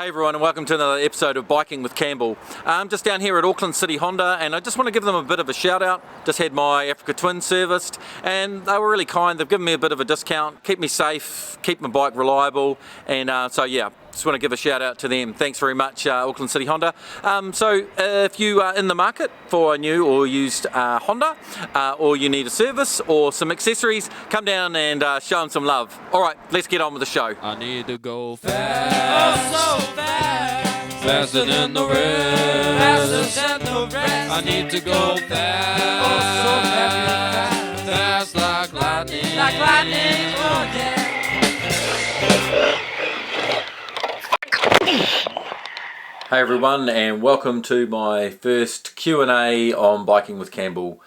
Hey everyone, and welcome to another episode of Biking with Campbell. I'm just down here at Auckland City Honda, and I just want to give them a bit of a shout out. Just had my Africa Twin serviced and they were really kind. They've given me a bit of a discount, keep me safe, keep my bike reliable, and so yeah, just want to give a shout out to them. Thanks very much, Auckland City Honda. So if you are in the market for a new or used Honda, or you need a service or some accessories, come down and show them some love. Alright, let's get on with the show. I need to go fast, oh so fast, faster than the rest, I need to go fast, oh so fast, like lightning, oh yeah. Hey everyone, and welcome to my first Q&A on Biking with Campbell.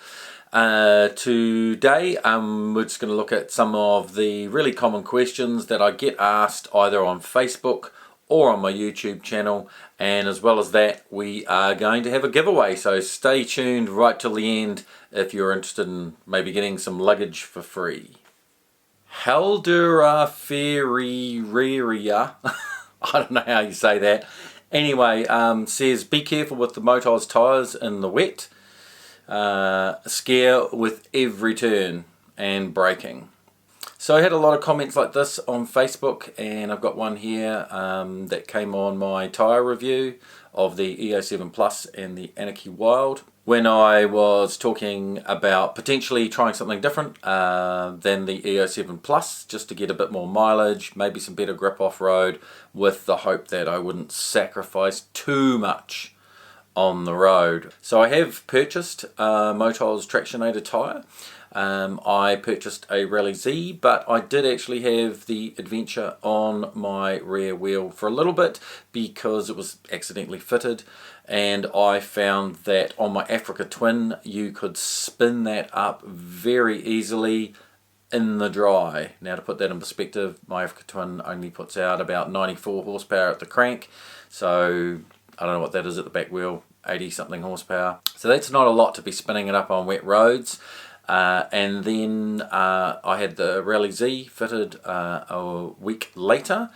Today we're just going to look at some of the really common questions that I get asked either on Facebook or on my YouTube channel, and as well as that we are going to have a giveaway, so stay tuned right till the end if you're interested in maybe getting some luggage for free. Haldura Ferreria, I don't know how you say that. Anyway, says be careful with the Motoz tyres in the wet. Scare with every turn and braking. So I had a lot of comments like this on Facebook, and I've got one here that came on my tyre review of the EO7 Plus and the Anarchy Wild, when I was talking about potentially trying something different than the EO7 Plus, just to get a bit more mileage, maybe some better grip off-road, with the hope that I wouldn't sacrifice too much on the road. So I have purchased a Motoz Tractionator tyre. I purchased a Rally Z, but I did actually have the Adventure on my rear wheel for a little bit because it was accidentally fitted, and I found that on my Africa Twin you could spin that up very easily in the dry. Now, to put that in perspective, my Africa Twin only puts out about 94 horsepower at the crank, so I don't know what that is at the back wheel, 80 something horsepower. So that's not a lot to be spinning it up on wet roads. And then I had the Rally Z fitted a week later,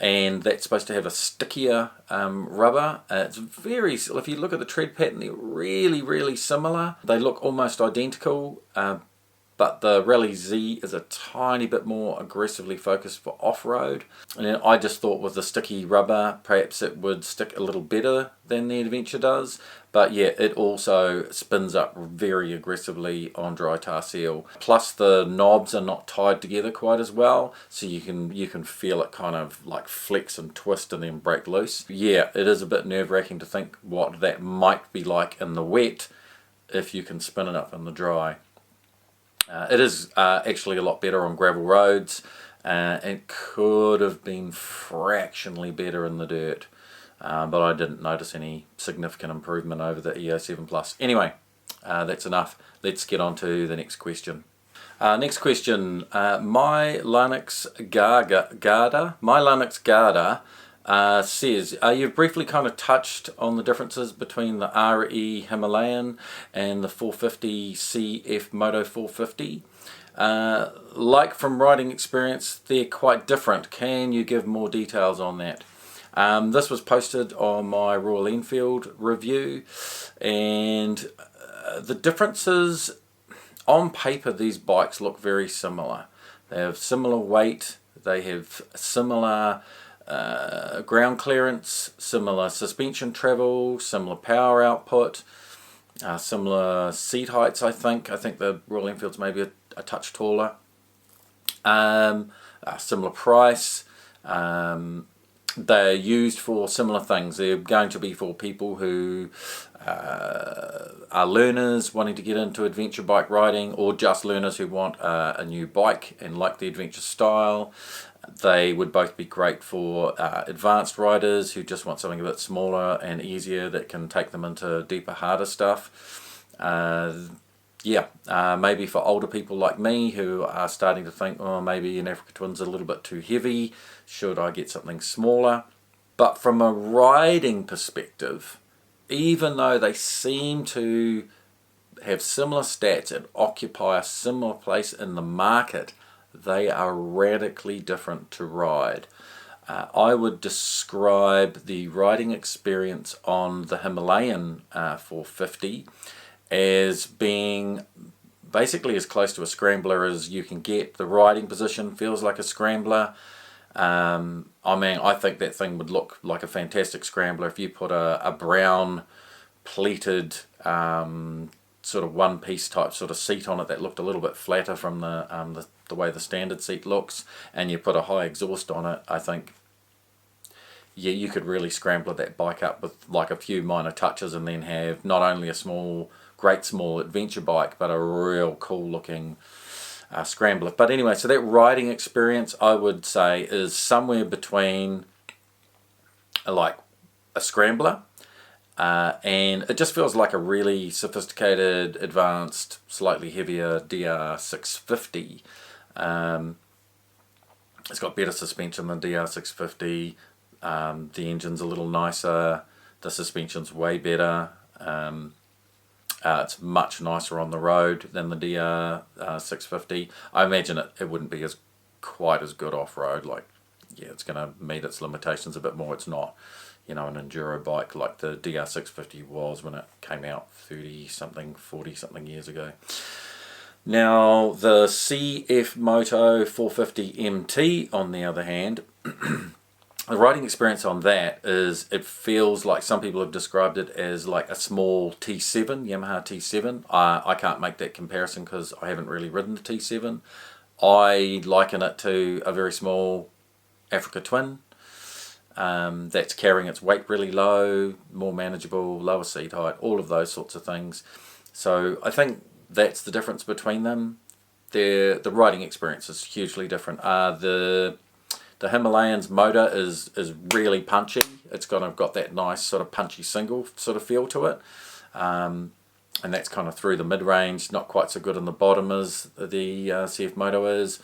and that's supposed to have a stickier rubber. It's very, if you look at the tread pattern, they're really similar. They look almost identical, but the Rally Z is a tiny bit more aggressively focused for off-road. And I just thought with the sticky rubber, perhaps it would stick a little better than the Adventure does. But yeah, it also spins up very aggressively on dry tar seal. Plus the knobs are not tied together quite as well, so you can feel it kind of like flex and twist and then break loose. Yeah, it is a bit nerve-wracking to think what that might be like in the wet if you can spin it up in the dry. It is actually a lot better on gravel roads. It could have been fractionally better in the dirt, but I didn't notice any significant improvement over the EO7 Plus. Anyway, that's enough. Let's get on to the next question. Next question. My Linux Garda says, you've briefly kind of touched on the differences between the RE Himalayan and the 450 CFMoto 450. Like from riding experience, they're quite different. Can you give more details on that? This was posted on my Royal Enfield review, and the differences on paper, these bikes look very similar. They have similar weight, they have similar ground clearance, similar suspension travel, similar power output, similar seat heights. I think the Royal Enfield's maybe a touch taller. Similar price. They're used for similar things. They're going to be for people who are learners wanting to get into adventure bike riding, or just learners who want a new bike and like the adventure style. They would both be great for advanced riders who just want something a bit smaller and easier that can take them into deeper, harder stuff. Maybe for older people like me who are starting to think, oh, maybe an Africa Twin's a little bit too heavy, should I get something smaller? But from a riding perspective, even though they seem to have similar stats and occupy a similar place in the market, they are radically different to ride. I would describe the riding experience on the Himalayan 450 as being basically as close to a scrambler as you can get. The riding position feels like a scrambler. I mean, I think that thing would look like a fantastic scrambler if you put a brown pleated sort of one-piece type sort of seat on it that looked a little bit flatter from the way the standard seat looks, and you put a high exhaust on it. I think, yeah, you could really scrambler that bike up with like a few minor touches and then have not only a great small adventure bike, but a real cool looking scrambler. But anyway, so that riding experience, I would say, is somewhere between like a scrambler and it just feels like a really sophisticated, advanced, slightly heavier DR650. It's got better suspension than DR650. The engine's a little nicer. The suspension's way better. It's much nicer on the road than the DR650. I imagine it wouldn't be quite as good off-road. Like, yeah, it's going to meet its limitations a bit more. It's not, an enduro bike like the DR650 was when it came out 30-something, 40-something years ago. Now, the CFMoto 450 MT, on the other hand, the riding experience on that is, it feels like some people have described it as like a small T7, Yamaha T7. I can't make that comparison because I haven't really ridden the T7. I liken it to a very small Africa Twin that's carrying its weight really low, more manageable, lower seat height, all of those sorts of things. So I think that's the difference between them. The riding experience is hugely different. The Himalayan's motor is really punchy. It's kind of got that nice sort of punchy single sort of feel to it. And that's kind of through the mid-range, not quite so good in the bottom as the CFMoto is.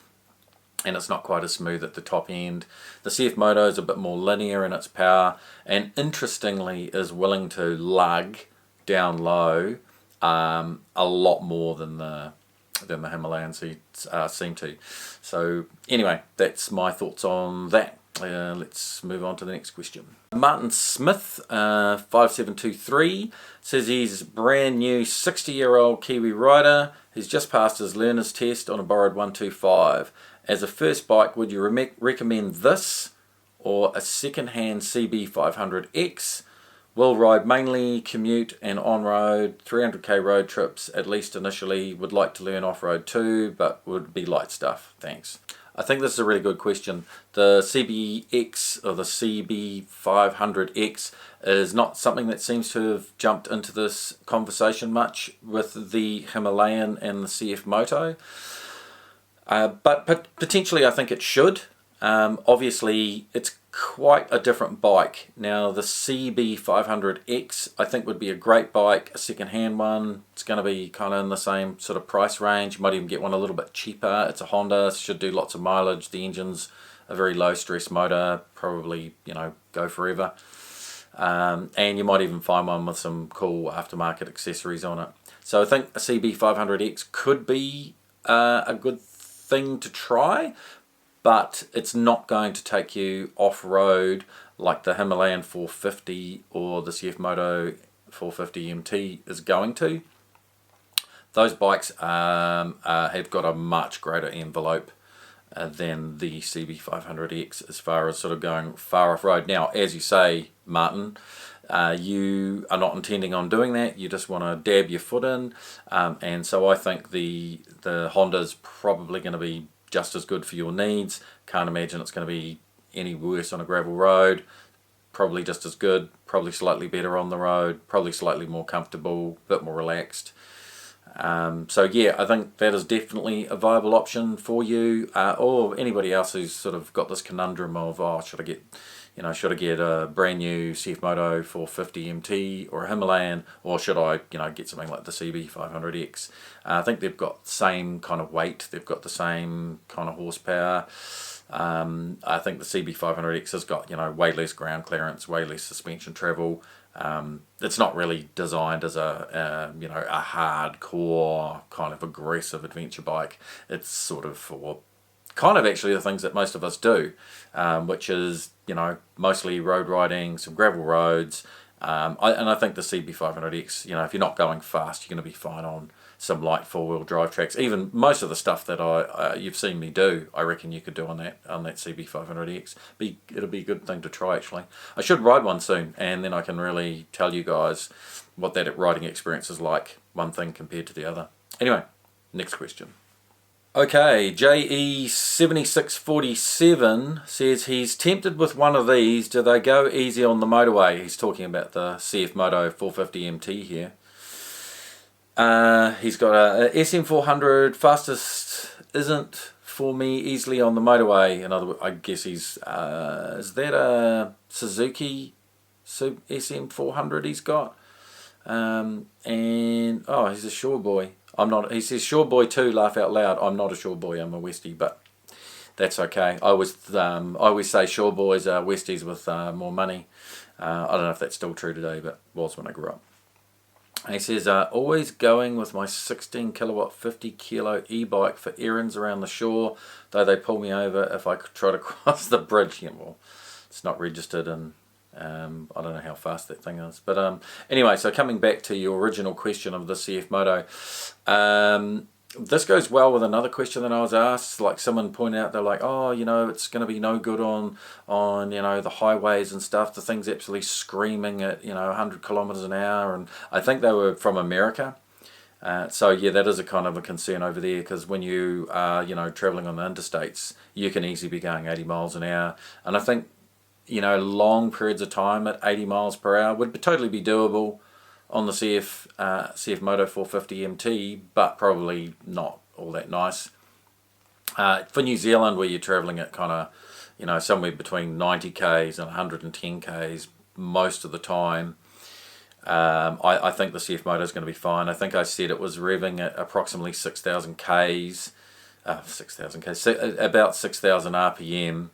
And it's not quite as smooth at the top end. The CFMoto is a bit more linear in its power, and interestingly is willing to lug down low a lot more than the Himalayan seats seem to. So anyway, that's my thoughts on that. Let's move on to the next question. Martin Smith 5723 says he's a brand new 60-year-old Kiwi rider who's just passed his learner's test on a borrowed 125. As a first bike, would you recommend this or a second-hand CB500X? Will ride mainly commute and on-road, 300k road trips at least initially. Would like to learn off-road too, but would be light stuff. Thanks. I think this is a really good question. The CBX or the CB500X is not something that seems to have jumped into this conversation much with the Himalayan and the CFMoto. But potentially I think it should. Obviously it's quite a different bike. Now the CB500X I think would be a great bike, a second-hand one. It's going to be kind of in the same sort of price range. You might even get one a little bit cheaper. It's a Honda, should do lots of mileage. The engine's a very low stress motor, probably go forever. And you might even find one with some cool aftermarket accessories on it. So I think a CB500X could be a good thing to try, but it's not going to take you off-road like the Himalayan 450 or the CFMoto 450 MT is going to. Those bikes have got a much greater envelope than the CB500X as far as sort of going far off-road. Now, as you say, Martin, you are not intending on doing that. You just want to dab your foot in, and so I think the Honda's probably going to be just as good for your needs. Can't imagine it's going to be any worse on a gravel road. Probably just as good, probably slightly better on the road, probably slightly more comfortable, a bit more relaxed. So yeah, I think that is definitely a viable option for you, or anybody else who's sort of got this conundrum of, oh, should I get a brand new CFMoto 450 MT or a Himalayan, or should I get something like the CB500X? I think they've got the same kind of weight, they've got the same kind of horsepower. I think the CB500X has got way less ground clearance, way less suspension travel. It's not really designed as a hardcore kind of aggressive adventure bike. It's sort of for kind of actually the things that most of us do, which is, mostly road riding, some gravel roads. And I think the CB500X, if you're not going fast, you're going to be fine on some light four-wheel drive tracks. Even most of the stuff that you've seen me do, I reckon you could do on that CB500X. It'll be a good thing to try, actually. I should ride one soon, and then I can really tell you guys what that riding experience is like, one thing compared to the other. Anyway, next question. Okay, JE7647 says he's tempted with one of these. Do they go easy on the motorway? He's talking about the CFMoto 450MT here. He's got a SM400, fastest isn't for me easily on the motorway. In other words, I guess he's, is that a Suzuki SM400 he's got? And, oh, he's a shore boy. I'm not, he says shore boy too, laugh out loud. I'm not a shore boy, I'm a Westie, but that's okay. I always say shore boys are Westies with more money. I don't know if that's still true today, but was when I grew up. He says, always going with my 16 kilowatt 50 kilo e-bike for errands around the shore, though they pull me over if I try to cross the bridge. Yeah, well, it's not registered, and I don't know how fast that thing is. But anyway, so coming back to your original question of the CFMoto, this goes well with another question that I was asked. Like someone pointed out, they're like, oh, it's going to be no good on the highways and stuff. The thing's absolutely screaming at 100 kilometers an hour, and I think they were from America. So yeah, that is a kind of a concern over there, because when you are traveling on the interstates, you can easily be going 80 miles an hour, and I think long periods of time at 80 miles per hour would totally be doable on the CFMoto 450MT, but probably not all that nice. For New Zealand, where you're travelling at kind of, somewhere between 90 k's and 110 k's most of the time, I think the CFMoto is going to be fine. I think I said it was revving at approximately 6,000 k's, about 6,000 RPM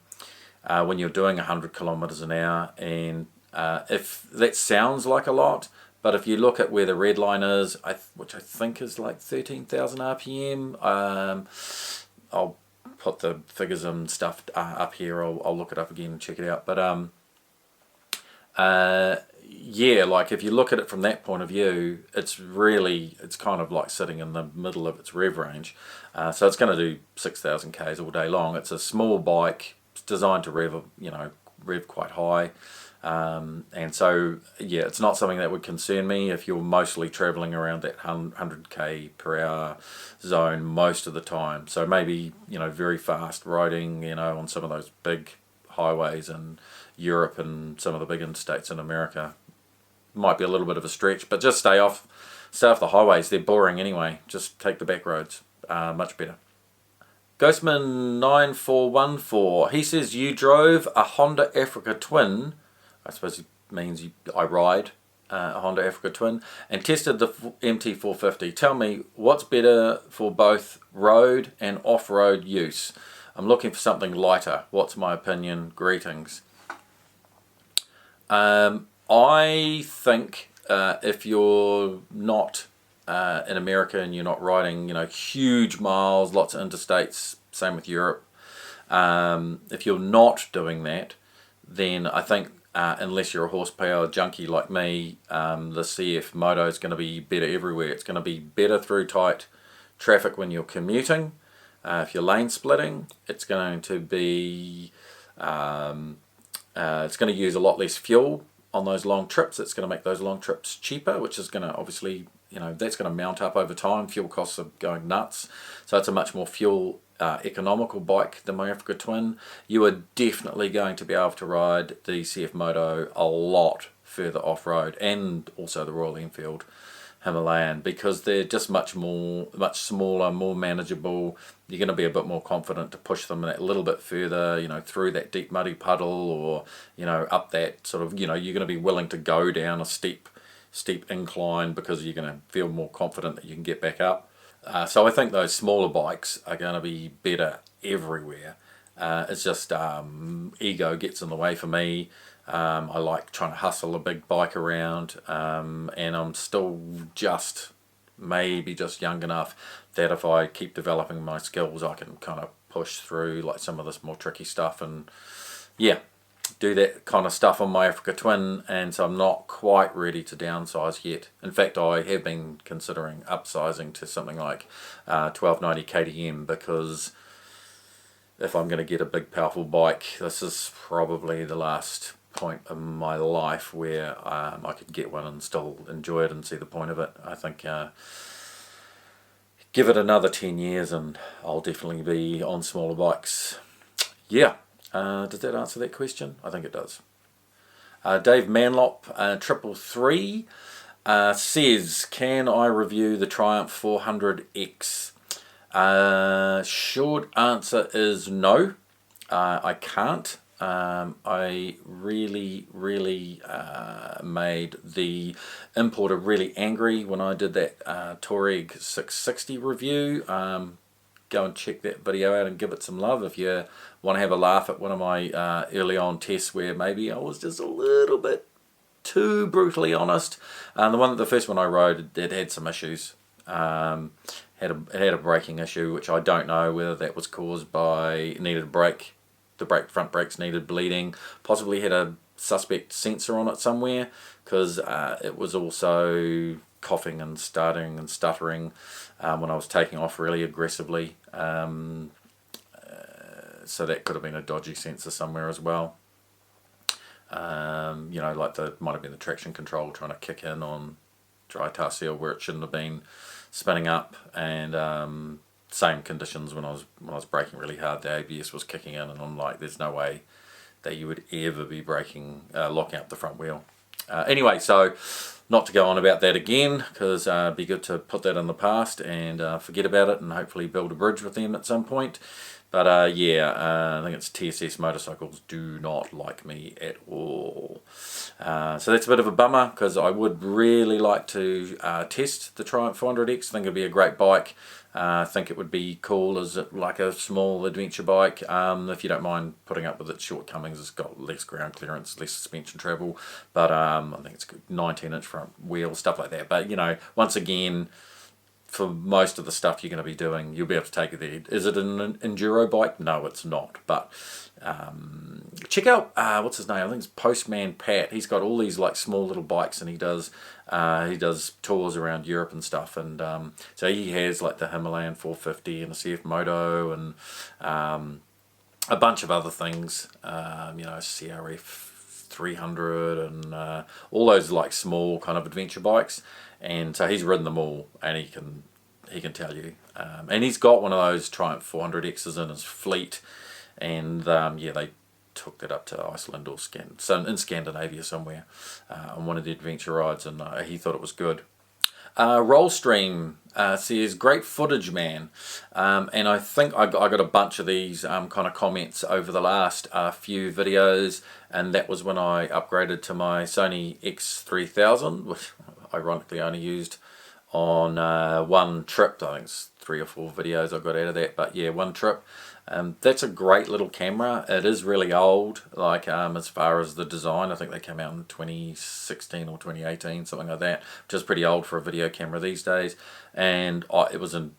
when you're doing 100 kilometers an hour. And if that sounds like a lot, but if you look at where the red line is, which I think is like 13,000 RPM, I'll put the figures and stuff up here. I'll look it up again and check it out. But yeah, like if you look at it from that point of view, it's kind of like sitting in the middle of its rev range. So it's going to do 6,000 k's all day long. It's a small bike. It's designed to rev quite high. And so, yeah, it's not something that would concern me if you're mostly travelling around that 100k per hour zone most of the time. So maybe, very fast riding, on some of those big highways in Europe and some of the big interstates in America might be a little bit of a stretch, but just stay off the highways. They're boring anyway. Just take the back roads. Much better. Ghostman9414, he says, you drove a Honda Africa Twin, I suppose it means I ride a Honda Africa Twin, and tested the MT450. Tell me, what's better for both road and off-road use? I'm looking for something lighter. What's my opinion? Greetings. I think if you're not in America and you're not riding, huge miles, lots of interstates, same with Europe, if you're not doing that, then I think unless you're a horsepower junkie like me, the CFMoto is going to be better everywhere. It's going to be better through tight traffic when you're commuting. If you're lane splitting, it's going to be it's going to use a lot less fuel on those long trips. It's going to make those long trips cheaper, which is going to obviously, that's going to mount up over time. Fuel costs are going nuts, so it's a much more fuel economical bike than my Africa Twin. You are definitely going to be able to ride the CFMoto a lot further off-road, and also the Royal Enfield Himalayan, because they're just much smaller, more manageable. You're going to be a bit more confident to push them a little bit further, through that deep muddy puddle, or up that sort of, you're going to be willing to go down a steep incline because you're going to feel more confident that you can get back up. So I think those smaller bikes are going to be better everywhere. It's just ego gets in the way for me. I like trying to hustle a big bike around, and I'm still maybe just young enough that if I keep developing my skills, I can kind of push through like some of this more tricky stuff, and yeah, do that kind of stuff on my Africa Twin. And so I'm not quite ready to downsize yet. In fact, I have been considering upsizing to something like 1290 KTM, because if I'm going to get a big powerful bike, this is probably the last point in my life where I could get one and still enjoy it and see the point of it. I think give it another 10 years and I'll definitely be on smaller bikes. Yeah, does that answer that question? I think it does. Dave Manlop 333 says, can I review the Triumph 400X? Short answer is no, I can't. I really made the importer really angry when I did that Touareg 660 review. Go and check that video out and give it some love if you want to have a laugh at one of my early on tests where maybe I was just a little bit too brutally honest. The first one I rode, it had some issues. It had a braking issue, which I don't know whether that was caused by needed a brake. The front brakes needed bleeding. Possibly had a suspect sensor on it somewhere, because it was also coughing and starting and stuttering when I was taking off really aggressively. So that could have been a dodgy sensor somewhere as well. You know, like might have been the traction control trying to kick in on dry tar seal where it shouldn't have been, spinning up, and same conditions when I was braking really hard. The ABS was kicking in, and I'm like, there's no way that you would ever be braking, locking up the front wheel. Anyway, so not to go on about that again, because it'd be good to put that in the past and forget about it and hopefully build a bridge with them at some point. But yeah, I think it's TSS Motorcycles do not like me at all. So that's a bit of a bummer, because I would really like to test the Triumph 400X. I think it'd be a great bike. I think it would be cool as like a small adventure bike. If you don't mind putting up with its shortcomings, it's got less ground clearance, less suspension travel, but I think it's good 19-inch front wheel, stuff like that. But you know, once again, for most of the stuff you're going to be doing, you'll be able to take it there. Is it an enduro bike? No, it's not. But check out what's his name? I think it's Postman Pat. He's got all these like small little bikes, and he does tours around Europe and stuff. And so he has like the Himalayan 450 and a CFMoto and a bunch of other things. You know, CRF 300 and all those like small kind of adventure bikes. And so he's ridden them all, and he can tell you. And he's got one of those Triumph 400Xs in his fleet, and yeah, they took that up to Iceland or in Scandinavia somewhere on one of the adventure rides, and he thought it was good. Rollstream says, great footage, man. And I think I got a bunch of these kind of comments over the last few videos, and that was when I upgraded to my Sony X3000, which ironically only used on one trip. I think it's 3 or 4 videos I got out of that, but yeah, one trip. That's a great little camera. It is really old, like as far as the design. I think they came out in 2016 or 2018, something like that, which is pretty old for a video camera these days. And it was an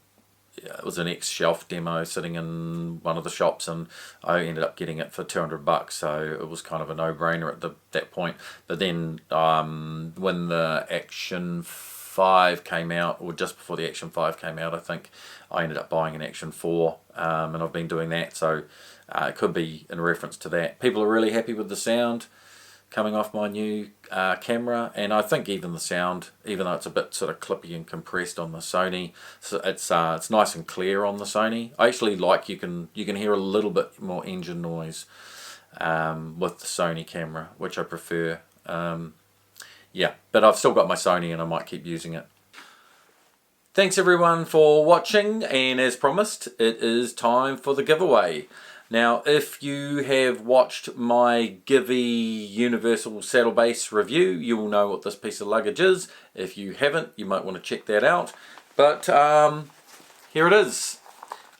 X-shelf demo sitting in one of the shops, and I ended up getting it for $200, so it was kind of a no-brainer at that point. But then when the Action 5 came out, or just before the Action 5 came out, I think I ended up buying an Action 4, and I've been doing that, so it could be in reference to that. People are really happy with the sound coming off my new camera, and I think even the sound, even though it's a bit sort of clippy and compressed on the Sony, so it's nice and clear on the Sony. I actually like you can hear a little bit more engine noise with the Sony camera, which I prefer. Yeah, but I've still got my Sony, and I might keep using it. Thanks everyone for watching, and as promised, it is time for the giveaway. Now, if you have watched my Givey Universal Saddle Base review, you will know what this piece of luggage is. If you haven't, you might want to check that out. But here it is.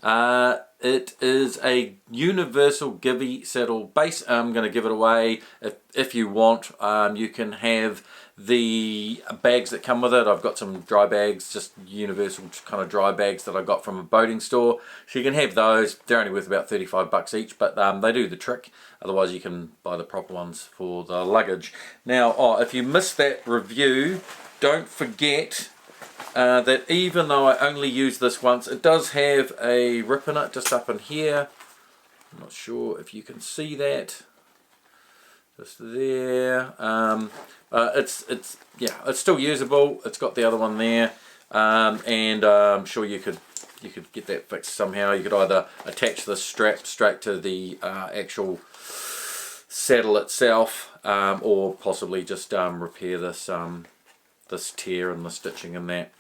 It is a universal Givey saddle base. I'm going to give it away if you want. You can have the bags that come with it. I've got some dry bags, just universal kind of dry bags that I got from a boating store. So you can have those. They're only worth about 35 bucks each, but they do the trick. Otherwise you can buy the proper ones for the luggage. Now, if you missed that review, don't forget that even though I only use this once, it does have a rip in it just up in here. I'm not sure if you can see that. Just there. It's still usable. It's got the other one there, and I'm sure you could get that fixed somehow. You could either attach the strap straight to the actual saddle itself, or possibly just repair this this tear and the stitching in that.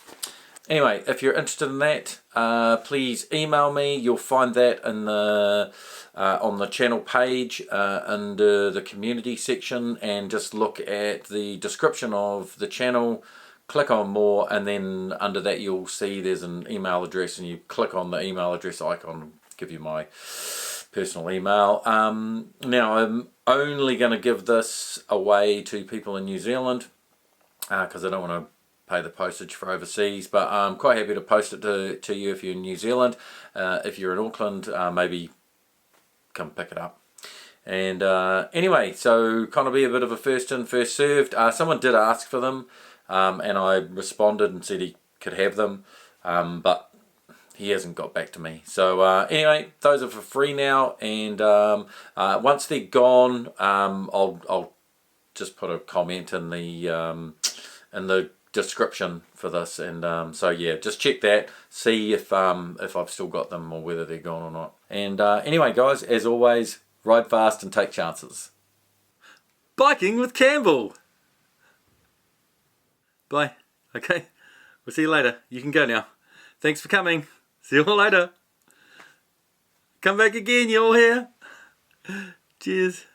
Anyway, if you're interested in that, please email me. You'll find that in the on the channel page under the community section, and just look at the description of the channel, click on more, and then under that you'll see there's an email address, and you click on the email address icon, give you my personal email. Now I'm only going to give this away to people in New Zealand because I don't want to pay the postage for overseas, but I'm quite happy to post it to you if you're in New Zealand. If you're in Auckland, maybe come pick it up. And anyway, so kind of be a bit of a first in, first served. Someone did ask for them, and I responded and said he could have them, but he hasn't got back to me. So anyway, those are for free now, and once they're gone, I'll just put a comment in the description for this, and so yeah, just check that, see if I've still got them or whether they're gone or not. And anyway guys, as always, ride fast and take chances. Biking with Campbell. Bye. Okay, we'll see you later. You can go now. Thanks for coming. See you all later. Come back again, you all here. Cheers.